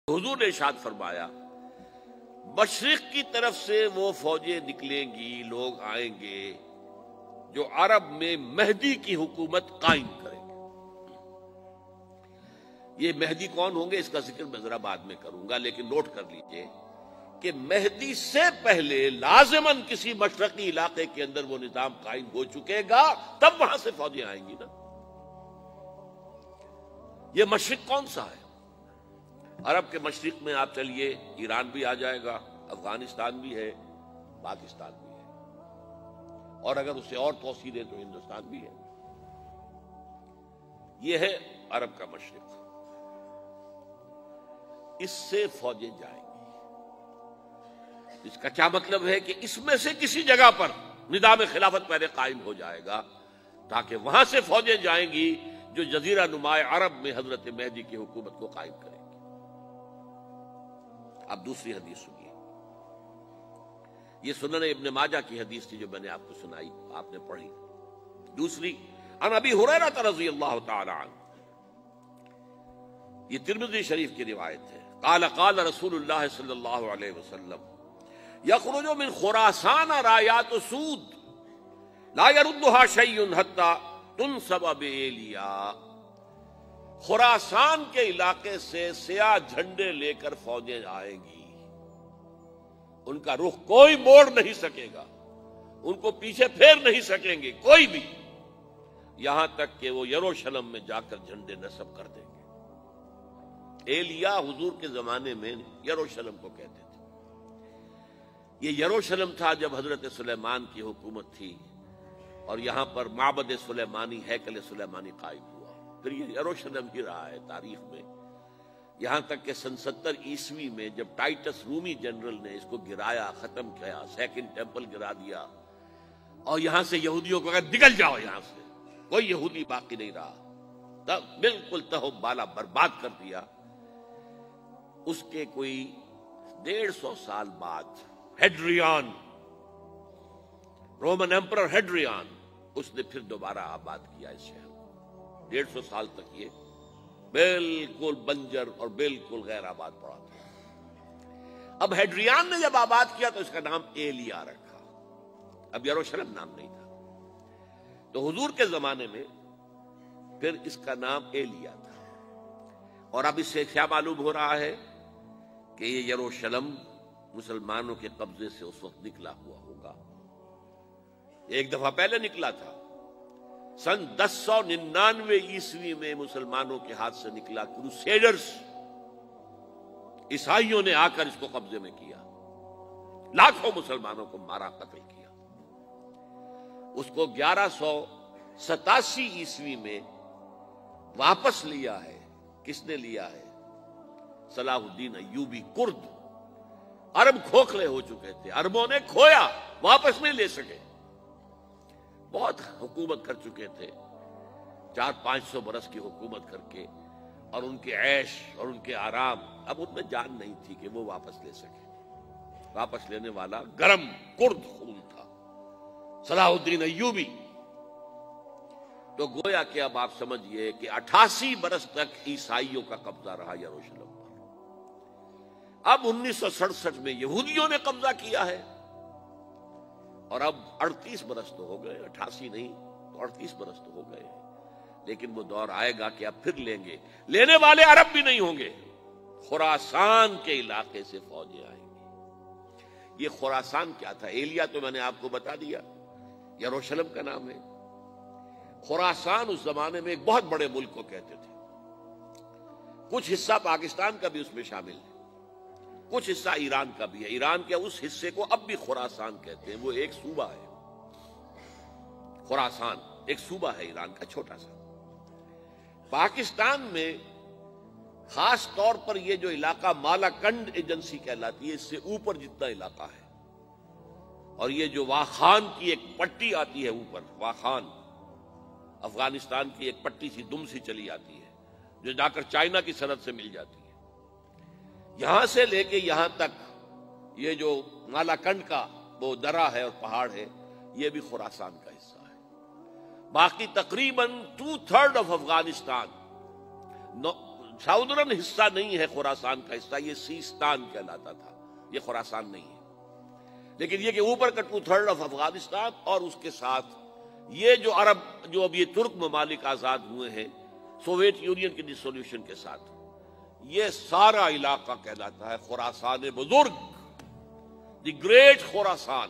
حضور نے ارشاد فرمایا مشرق کی طرف سے وہ فوجیں نکلیں گی، لوگ آئیں گے جو عرب میں مہدی کی حکومت قائم کریں گے۔ یہ مہدی کون ہوں گے اس کا ذکر میں ذرا بعد میں کروں گا، لیکن نوٹ کر لیجئے کہ مہدی سے پہلے لازماً کسی مشرقی علاقے کے اندر وہ نظام قائم ہو چکے گا، تب وہاں سے فوجیں آئیں گی نا۔ یہ مشرق کون سا ہے؟ عرب کے مشرق میں آپ چلیے ایران بھی آ جائے گا، افغانستان بھی ہے، پاکستان بھی ہے، اور اگر اسے اور توسیع دیں تو ہندوستان بھی ہے۔ یہ ہے عرب کا مشرق، اس سے فوجیں جائیں گی۔ اس کا کیا مطلب ہے کہ اس میں سے کسی جگہ پر نظام خلافت پہلے قائم ہو جائے گا تاکہ وہاں سے فوجیں جائیں گی جو جزیرہ نما عرب میں حضرت مہدی کی حکومت کو قائم کریں گی۔ اب دوسری حدیث سنیے، یہ سنن ابن ماجہ کی حدیث تھی جو میں نے آپ کو سنائی، آپ نے پڑھی۔ دوسری عن ابی ہریرہ رضی اللہ تعالی عنہ، یہ ترمذی شریف کی روایت ہے، قال قال رسول اللہ صلی اللہ علیہ وسلم یخرج من خراسان رایات سود لا يردها شیء حتی تنصب بإیلیا۔ خراسان کے علاقے سے سیاہ جھنڈے لے کر فوجیں آئیں گی، ان کا رخ کوئی موڑ نہیں سکے گا، ان کو پیچھے پھیر نہیں سکیں گے کوئی بھی، یہاں تک کہ وہ یروشلم میں جا کر جھنڈے نصب کر دیں گے۔ ایلیا حضور کے زمانے میں یروشلم کو کہتے تھے۔ یہ یروشلم تھا جب حضرت سلیمان کی حکومت تھی اور یہاں پر معبد سلیمانی، ہیکل سلیمانی قائم ہوا، پھر یہ یروشلم ہی رہا ہے تاریخ میں، یہاں تک کہ سن 70 عیسوی میں جب ٹائٹس رومی جنرل نے اس کو گرایا، ختم کیا، سیکنڈ ٹیمپل گرا دیا اور یہاں سے یہودیوں کو کہا نکل جاؤ، یہاں سے کوئی یہودی باقی نہیں رہا، تب بالکل تہو بالا برباد کر دیا۔ اس کے کوئی 150 سال بعد ہیڈریان، رومن ایمپرر ہیڈریان، اس نے پھر دوبارہ آباد کیا اس شہر کو۔ 150 سال تک یہ بالکل بنجر اور بالکل غیر آباد پڑا تھا۔ اب ہیڈریان نے جب آباد کیا تو اس کا نام ایلیا رکھا، اب یروشلم نام نہیں تھا۔ تو حضور کے زمانے میں پھر اس کا نام ایلیا تھا، اور اب اس سے کیا معلوم ہو رہا ہے کہ یہ یروشلم مسلمانوں کے قبضے سے اس وقت نکلا ہوا ہوگا۔ ایک دفعہ پہلے نکلا تھا، سن 1099 عیسوی میں مسلمانوں کے ہاتھ سے نکلا، کروسیڈرز عیسائیوں نے آ کر اس کو قبضے میں کیا، لاکھوں مسلمانوں کو مارا، قتل کیا۔ اس کو 1187 عیسوی میں واپس لیا ہے۔ کس نے لیا ہے؟ صلاح الدین ایوبی، کرد۔ عرب کھوکھلے ہو چکے تھے، عربوں نے کھویا، واپس نہیں لے سکے، بہت حکومت کر چکے تھے، 400-500 برس کی حکومت کر کے، اور ان کے عیش اور ان کے آرام، اب ان میں جان نہیں تھی کہ وہ واپس لے سکے۔ واپس لینے والا گرم کرد خون تھا، صلاح الدین ایوبی۔ تو گویا کہ اب آپ سمجھئے کہ 88 برس تک عیسائیوں کا قبضہ رہا یروشلم پر۔ اب 1967 میں یہودیوں نے قبضہ کیا ہے، اور اب 38 برس تو ہو گئے، 88 نہیں تو 38 برس تو ہو گئے، لیکن وہ دور آئے گا کہ اب پھر لیں گے۔ لینے والے عرب بھی نہیں ہوں گے، خراسان کے علاقے سے فوجیں آئیں گی۔ یہ خراسان کیا تھا؟ ایلیا تو میں نے آپ کو بتا دیا، یروشلم کا نام ہے۔ خراسان اس زمانے میں ایک بہت بڑے ملک کو کہتے تھے، کچھ حصہ پاکستان کا بھی اس میں شامل ہے، کچھ حصہ ایران کا بھی ہے۔ ایران کے اس حصے کو اب بھی خراسان کہتے ہیں، وہ ایک صوبہ ہے۔ خراسان ایک صوبہ ہے ایران کا، چھوٹا سا۔ پاکستان میں خاص طور پر یہ جو علاقہ مالاکنڈ ایجنسی کہلاتی ہے، اس سے اوپر جتنا علاقہ ہے، اور یہ جو واخان کی ایک پٹی آتی ہے اوپر، واخان افغانستان کی ایک پٹی سی دم سی چلی آتی ہے جو جا کر چائنا کی سرحد سے مل جاتی ہے، یہاں سے لے کے یہاں تک یہ جو مالاکنڈ کا وہ درہ ہے اور پہاڑ ہے، یہ بھی خراسان کا حصہ ہے۔ باقی تقریباً 2/3 آف افغانستان، ساؤدرن حصہ نہیں ہے خراسان کا حصہ، یہ سیستان کہلاتا تھا، یہ خراسان نہیں ہے، لیکن یہ کہ اوپر کا 2/3 آف افغانستان اور اس کے ساتھ یہ جو عرب، جو اب یہ ترک ممالک آزاد ہوئے ہیں سوویت یونین کی ڈسولوشن کے ساتھ، یہ سارا علاقہ کہلاتا ہے خراسان بزرگ، دی گریٹ خراسان۔